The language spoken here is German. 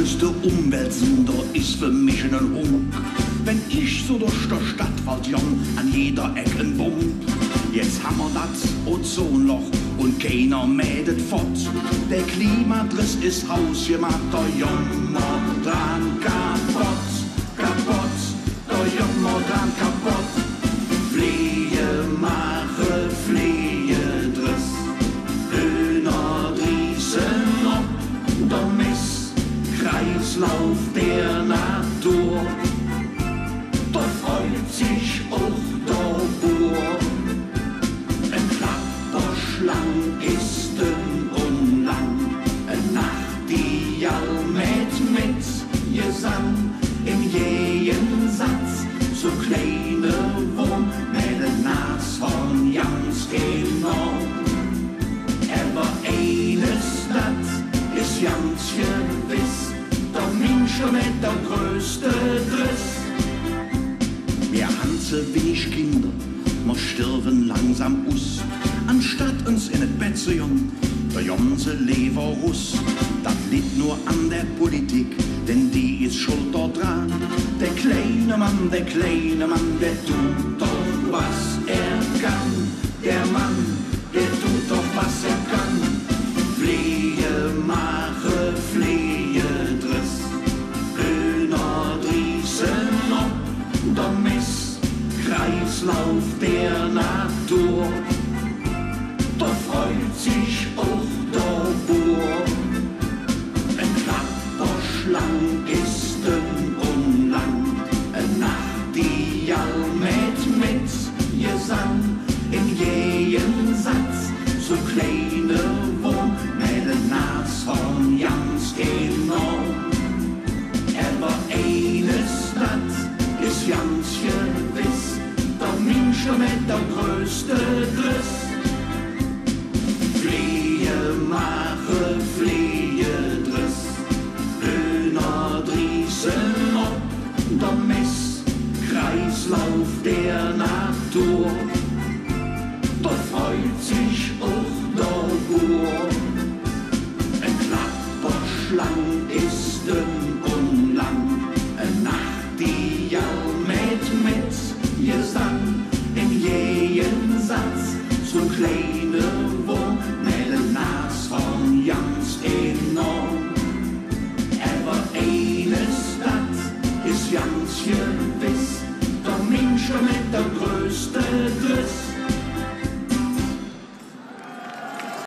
größte Umweltsünder ist für mich ein Hunk. Wenn ich so durch der Stadt wald jong, an jeder Ecke ein Bund. Jetzt haben wir das Ozonloch und keiner mädet fort. Der Klimadriss ist hausgemacht, der Jammer dran kaputt, kaputt, der Jammer dran kaputt. Flehe mache Flehe-Driss, Döner Driesen ob, der Misskreislauf der Natur. Da freut sich auch der Bauer. Ein Klapperschlang ist dünn und lang, ein Nachtigall mit Gesang im jeden Satz, so kleine Wurm mit den Nashorn ganz genau. Aber eines, das ist ganz gewiss, der Mensch mit der größte Driss. Wir haben zu wenig Kinder, wir sterben langsam aus. Anstatt uns in das Bett zu jungen, der ganze Leber russ. Das liegt nur an der Politik, denn die ist schuld dran. Der kleine Mann, der tut doch was er kann. Der Mann, der tut doch was er kann. Pflege mache Pflegedriss, Döner Driesen ob, der Misskreislauf der Natur. Da freut sich auch der Bauer. Ein Klapperschlang ist dünn und lang, ein Nachtigall mit Gesang in jedem Satz, so kleine Wurm mit den Nashorn ganz genau. Aber eines, das ist ganz gewiss, der Mensch mit der größte Driss. Flehe mache Pflegedriss, Döner Driesen ob, der Misskreislauf der Natur. Da freut sich auch der Bauer. Ein Klapperschlang ist dünn und lang, ein Nachtigall mit Gesang in jedem Satz, so kleine Wurm mit den Nashorn ganz enorm. Aber eines, das ist ganz gewiss, der Mensch mit der größte Driss.